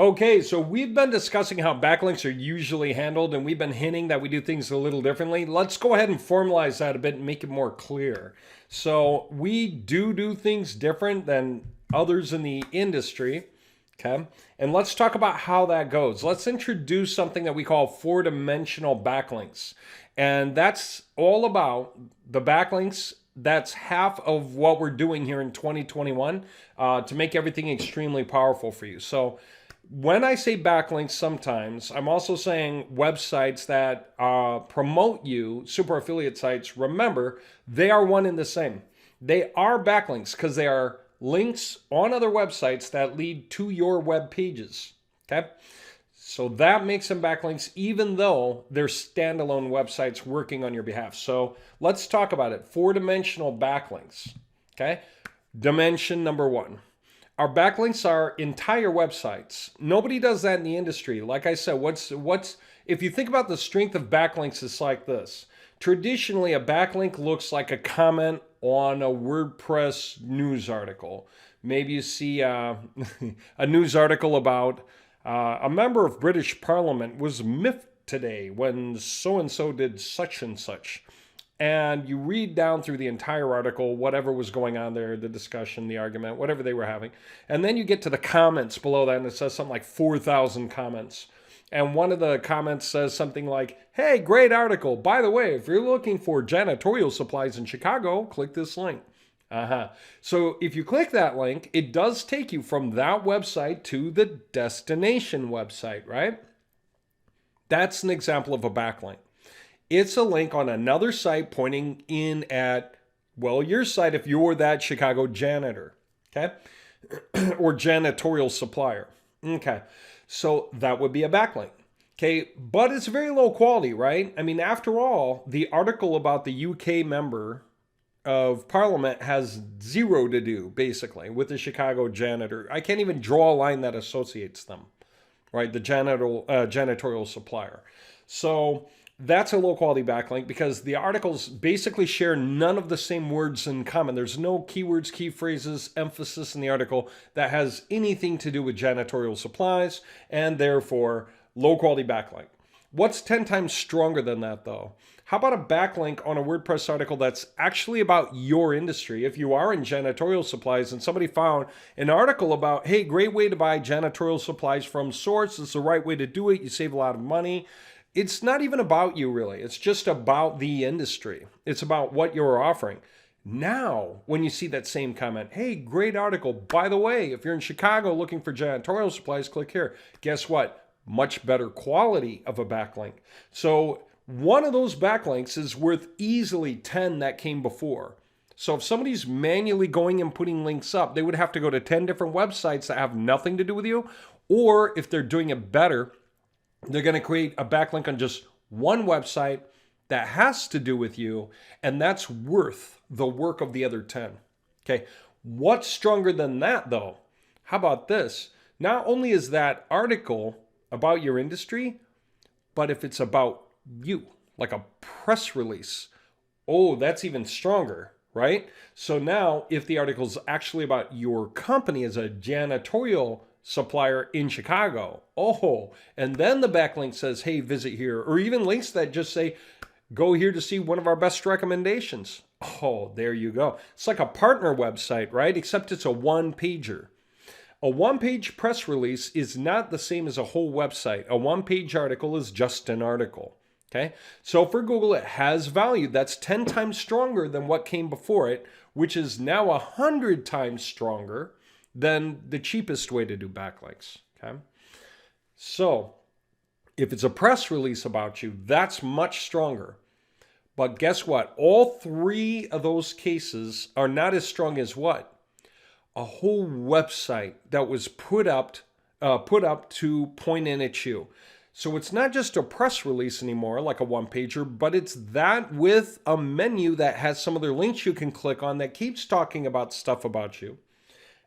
Okay, so we've been discussing how backlinks are usually handled, and we've been hinting that we do things a little differently. Let's go ahead and formalize that a bit and make it more clear. So we do things different than others in the industry. Okay, and let's talk about how that goes. Let's introduce something that we call four-dimensional backlinks, and that's all about the backlinks. That's half of what we're doing here in 2021 to make everything extremely powerful for you. So when I say backlinks, sometimes I'm also saying websites that promote you, super affiliate sites. Remember, they are one and the same. They are backlinks because they are links on other websites that lead to your web pages. Okay? So that makes them backlinks even though they're standalone websites working on your behalf. So let's talk about it. Four-dimensional backlinks. Okay? Dimension number one. Our backlinks are entire websites. Nobody does that in the industry. Like I said, what's if you think about the strength of backlinks, it's like this. Traditionally, a backlink looks like a comment on a WordPress news article. Maybe you see a news article about a member of British Parliament was miffed today when so-and-so did such and such. And you read down through the entire article, whatever was going on there, the discussion, the argument, whatever they were having. And then you get to the comments below that, and it says something like 4,000 comments. And one of the comments says something like, hey, great article. By the way, if you're looking for janitorial supplies in Chicago, click this link. So if you click that link, it does take you from that website to the destination website, right? That's an example of a backlink. It's a link on another site pointing in at, well, your site if you're that Chicago janitor, okay? Or janitorial supplier. Okay, so that would be a backlink. Okay, but it's very low quality, right? I mean, after all, the article about the UK member of Parliament has zero to do, basically, with the Chicago janitor. I can't even draw a line that associates them, right? The janitorial supplier. So that's a low quality backlink because the articles basically share none of the same words in common. There's no keywords, key phrases, emphasis in the article that has anything to do with janitorial supplies, and therefore low quality backlink. What's 10 times stronger than that though? How about a backlink on a WordPress article that's actually about your industry? If you are in janitorial supplies and somebody found an article about, hey, great way to buy janitorial supplies from source, it's the right way to do it, you save a lot of money. It's not even about you, really. It's just about the industry. It's about what you're offering. Now, when you see that same comment, hey, great article. By the way, if you're in Chicago looking for janitorial supplies, click here. Guess what? Much better quality of a backlink. So one of those backlinks is worth easily 10 that came before. So if somebody's manually going and putting links up, they would have to go to 10 different websites that have nothing to do with you. Or if they're doing it better, they're going to create a backlink on just one website that has to do with you, and that's worth the work of the other 10. Okay, what's stronger than that though? How about this? Not only is that article about your industry, but if it's about you, like a press release, oh, that's even stronger, right? So now if the article is actually about your company as a janitorial supplier in Chicago. Oh, and then the backlink says, hey, visit here. Or even links that just say, go here to see one of our best recommendations. Oh, there you go. It's like a partner website, right? Except it's a one-pager. A one-page press release is not the same as a whole website. A one-page article is just an article. Okay, so for Google, it has value. That's 10 times stronger than what came before it, which is now 100 times stronger than the cheapest way to do backlinks, okay? So if it's a press release about you, that's much stronger. But guess what? All three of those cases are not as strong as what? A whole website that was put up to point in at you. So it's not just a press release anymore, like a one-pager, but it's that with a menu that has some other links you can click on that keeps talking about stuff about you.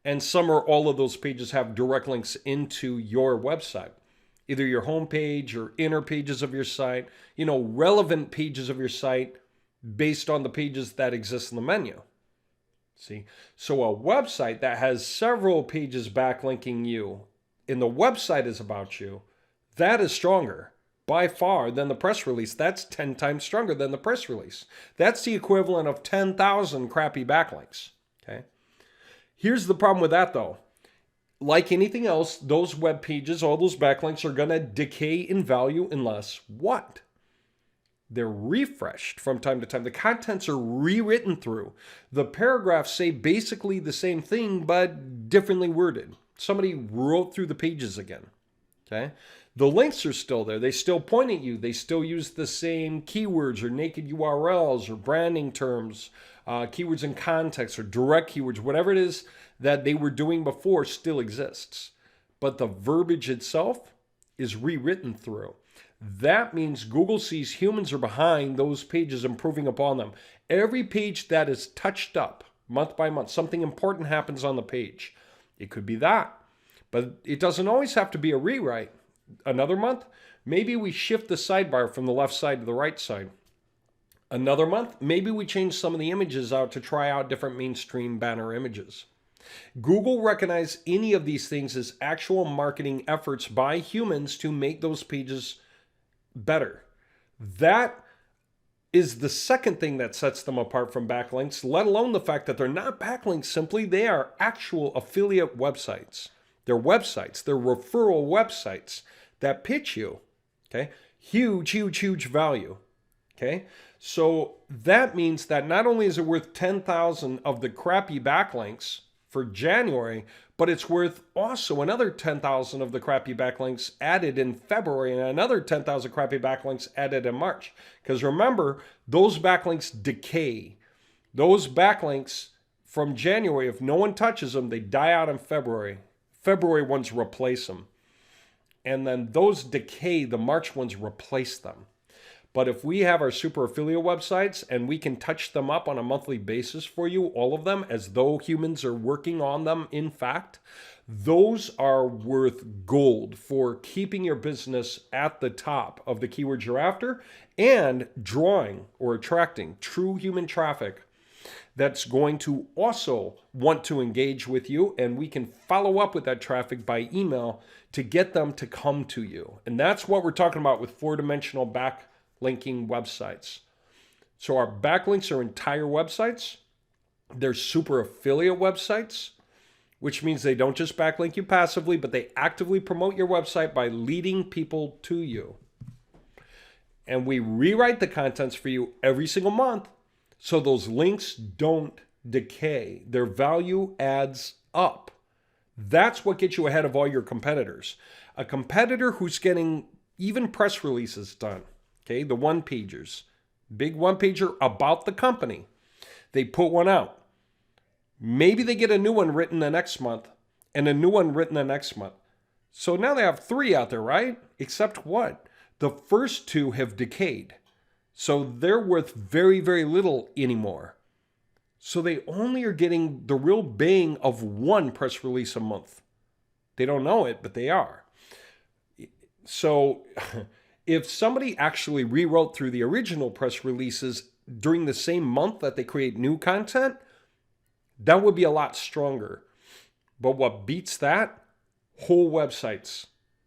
And some or all of those pages have direct links into your website, either your homepage or inner pages of your site, relevant pages of your site based on the pages that exist in the menu. See, so a website that has several pages backlinking you and the website is about you, that is stronger by far than the press release. That's 10 times stronger than the press release. That's the equivalent of 10,000 crappy backlinks. Okay. Here's the problem with that though. Like anything else, those web pages, all those backlinks are going to decay in value unless what? They're refreshed from time to time. The contents are rewritten through. The paragraphs say basically the same thing, but differently worded. Somebody wrote through the pages again. Okay? The links are still there. They still point at you. They still use the same keywords or naked URLs or branding terms, keywords in context or direct keywords, whatever it is that they were doing before still exists. But the verbiage itself is rewritten through. That means Google sees humans are behind those pages, improving upon them. Every page that is touched up month by month, something important happens on the page. It could be that, but it doesn't always have to be a rewrite. Another month, maybe we shift the sidebar from the left side to the right side. Another month, maybe we change some of the images out to try out different mainstream banner images. Google recognizes any of these things as actual marketing efforts by humans to make those pages better. That is the second thing that sets them apart from backlinks, let alone the fact that they're not backlinks simply, they are actual affiliate websites. They're websites, they're referral websites that pitch you. Okay? Huge, huge, huge value. Okay? So that means that not only is it worth 10,000 of the crappy backlinks for January, but it's worth also another 10,000 of the crappy backlinks added in February and another 10,000 crappy backlinks added in March. Because remember, those backlinks decay. Those backlinks from January, if no one touches them, they die out in February. February ones replace them. And then those decay, the March ones replace them. But if we have our super affiliate websites and we can touch them up on a monthly basis for you, all of them, as though humans are working on them, in fact, those are worth gold for keeping your business at the top of the keywords you're after and drawing or attracting true human traffic that's going to also want to engage with you. And we can follow up with that traffic by email to get them to come to you. And that's what we're talking about with four-dimensional backlinking websites. So our backlinks are entire websites. They're super affiliate websites, which means they don't just backlink you passively, but they actively promote your website by leading people to you. And we rewrite the contents for you every single month so those links don't decay. Their value adds up. That's what gets you ahead of all your competitors. A competitor who's getting even press releases done. Okay, the one-pagers. Big one-pager about the company. They put one out. Maybe they get a new one written the next month and a new one written the next month. So now they have 3 out there, right? Except what? The first 2 have decayed. So they're worth very, very little anymore. So they only are getting the real bang of 1 press release a month. They don't know it, but they are. So if somebody actually rewrote through the original press releases during the same month that they create new content, that would be a lot stronger. But what beats that? Whole websites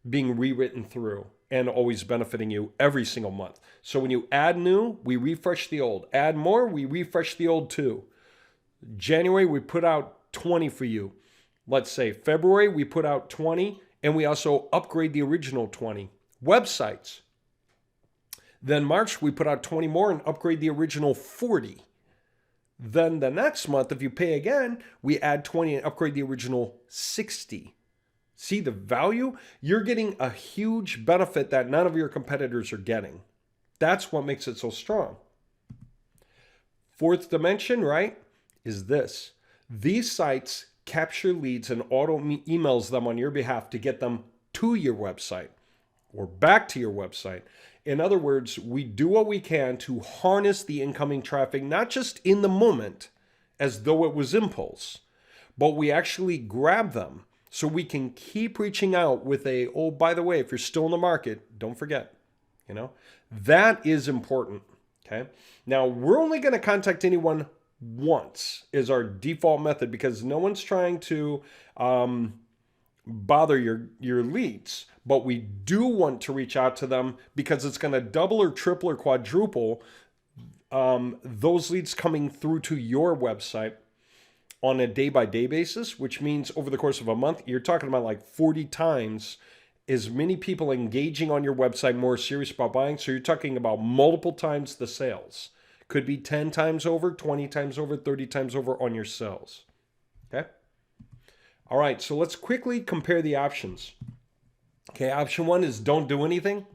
being rewritten through and always benefiting you every single month. So when you add new, we refresh the old. Add more, we refresh the old too. January, we put out 20 for you. Let's say February, we put out 20, and we also upgrade the original 20. Websites. Then March, we put out 20 more and upgrade the original 40. Then the next month, if you pay again, we add 20 and upgrade the original 60. See the value? You're getting a huge benefit that none of your competitors are getting. That's what makes it so strong. Fourth dimension, right, is this. These sites capture leads and auto emails them on your behalf to get them to your website or back to your website. In other words, we do what we can to harness the incoming traffic, not just in the moment, as though it was impulse, but we actually grab them so we can keep reaching out with a, oh, by the way, if you're still in the market, don't forget, that is important, okay? Now, we're only going to contact anyone once is our default method because no one's trying to bother your leads, but we do want to reach out to them because it's going to double or triple or quadruple those leads coming through to your website on a day-by-day basis, which means over the course of a month, you're talking about like 40 times as many people engaging on your website, more serious about buying. So you're talking about multiple times the sales. Could be 10 times over, 20 times over, 30 times over on your sales. Okay? All right, so let's quickly compare the options. Okay, option one is don't do anything.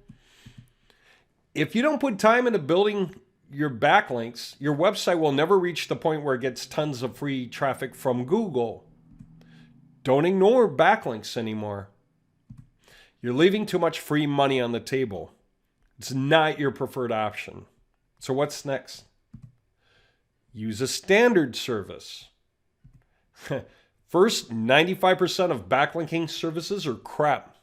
If you don't put time into building your backlinks, your website will never reach the point where it gets tons of free traffic from Google. Don't ignore backlinks anymore. You're leaving too much free money on the table. It's not your preferred option. So what's next? Use a standard service. First, 95% of backlinking services are crap.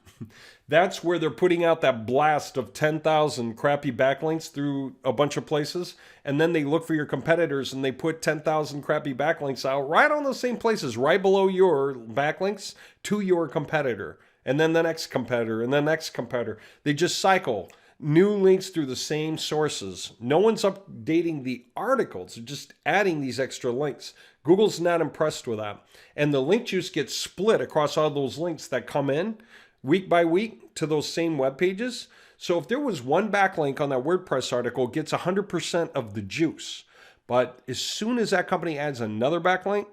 That's where they're putting out that blast of 10,000 crappy backlinks through a bunch of places. And then they look for your competitors and they put 10,000 crappy backlinks out right on the same places, right below your backlinks to your competitor. And then the next competitor and the next competitor. They just cycle new links through the same sources. No one's updating the articles, they're just adding these extra links. Google's not impressed with that. And the link juice gets split across all those links that come in week by week to those same web pages. So if there was one backlink on that WordPress article, it gets 100% of the juice. But as soon as that company adds another backlink,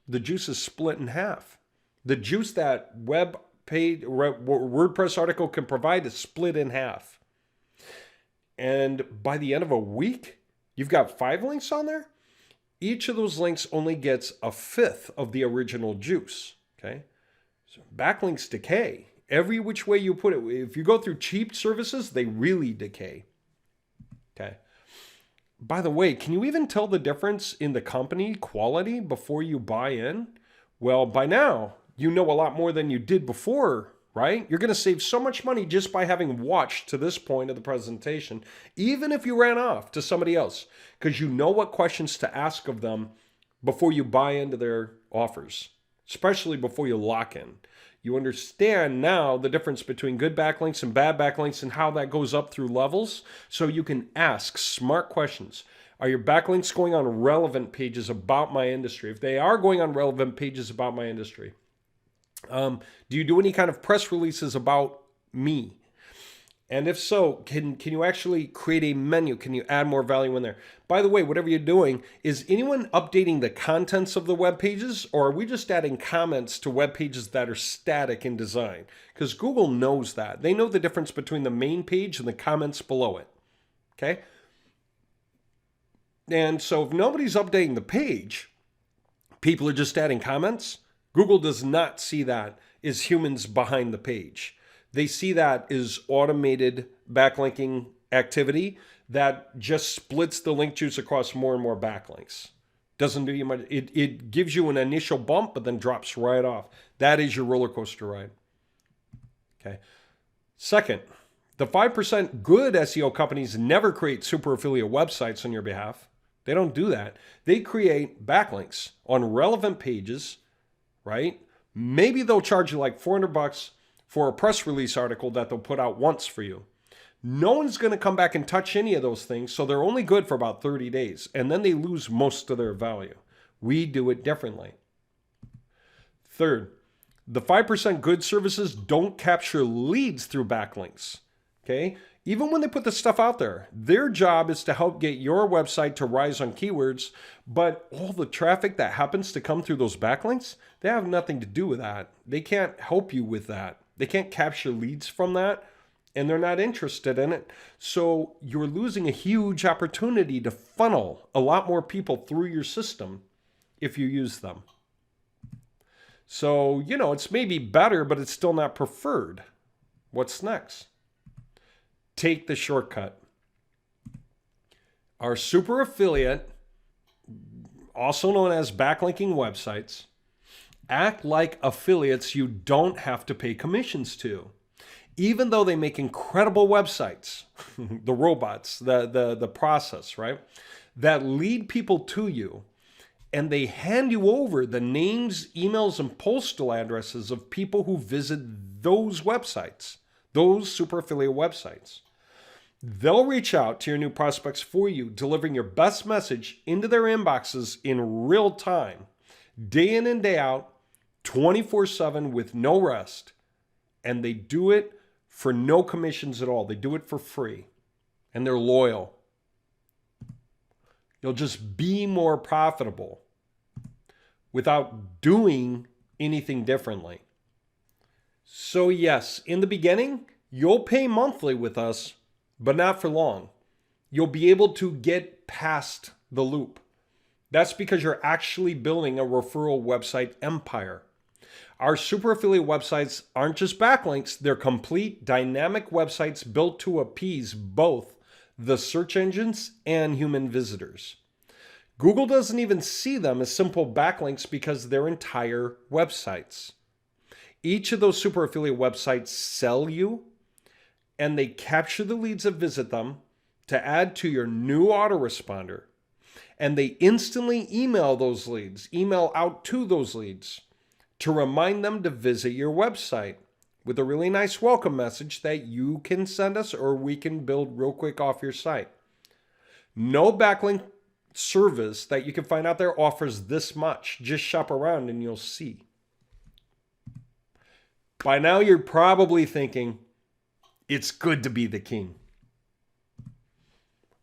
the juice is split in half. The juice that WordPress article can provide is split in half. And by the end of a week, you've got 5 links on there. Each of those links only gets a fifth of the original juice. Okay, so backlinks decay every which way you put it. If you go through cheap services, they really decay. Okay. By the way, can you even tell the difference in the company quality before you buy in? Well, by now, you know a lot more than you did before, right? You're going to save so much money just by having watched to this point of the presentation, even if you ran off to somebody else, because you know what questions to ask of them before you buy into their offers, especially before you lock in. You understand now the difference between good backlinks and bad backlinks and how that goes up through levels, so you can ask smart questions. Are your backlinks going on relevant pages about my industry? If they are going on relevant pages about my industry, do you do any kind of press releases about me? And if so, can you actually create a menu? Can you add more value in there? By the way, whatever you're doing, is anyone updating the contents of the web pages, or are we just adding comments to web pages that are static in design? Because Google knows that. They know the difference between the main page and the comments below it. Okay? And so if nobody's updating the page, people are just adding comments, Google does not see that as humans behind the page. They see that as automated backlinking activity that just splits the link juice across more and more backlinks. Doesn't do you much. It gives you an initial bump, but then drops right off. That is your roller coaster ride. Okay. Second, the 5% good SEO companies never create super affiliate websites on your behalf. They don't do that. They create backlinks on relevant pages, right? Maybe they'll charge you like $400 for a press release article that they'll put out once for you. No one's going to come back and touch any of those things, so they're only good for about 30 days, and then they lose most of their value. We do it differently. Third, the 5% good services don't capture leads through backlinks. Okay? Even when they put the stuff out there, their job is to help get your website to rise on keywords, but all the traffic that happens to come through those backlinks, they have nothing to do with that. They can't help you with that. They can't capture leads from that, and they're not interested in it. So you're losing a huge opportunity to funnel a lot more people through your system if you use them. So, it's maybe better, but it's still not preferred. What's next? Take the shortcut. Our super affiliate, also known as backlinking websites, act like affiliates you don't have to pay commissions to. Even though they make incredible websites, the robots, the process, right, that lead people to you, and they hand you over the names, emails, and postal addresses of people who visit those websites, those super affiliate websites. They'll reach out to your new prospects for you, delivering your best message into their inboxes in real time, day in and day out, 24/7 with no rest. And they do it for no commissions at all. They do it for free. And they're loyal. You'll just be more profitable without doing anything differently. So yes, in the beginning, you'll pay monthly with us, but not for long. You'll be able to get past the loop. That's because you're actually building a referral website empire. Our super affiliate websites aren't just backlinks, they're complete dynamic websites built to appease both the search engines and human visitors. Google doesn't even see them as simple backlinks because they're entire websites. Each of those super affiliate websites sell you, and they capture the leads that visit them to add to your new autoresponder. And they instantly email those leads, email out to those leads to remind them to visit your website with a really nice welcome message that you can send us or we can build real quick off your site. No backlink service that you can find out there offers this much. Just shop around and you'll see. By now you're probably thinking, it's good to be the king.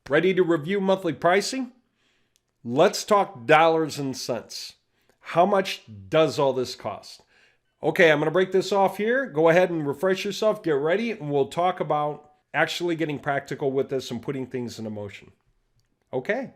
Ready to review monthly pricing? Let's talk dollars and cents. How much does all this cost? Okay, I'm going to break this off here. Go ahead and refresh yourself, get ready, and we'll talk about actually getting practical with this and putting things into motion. Okay.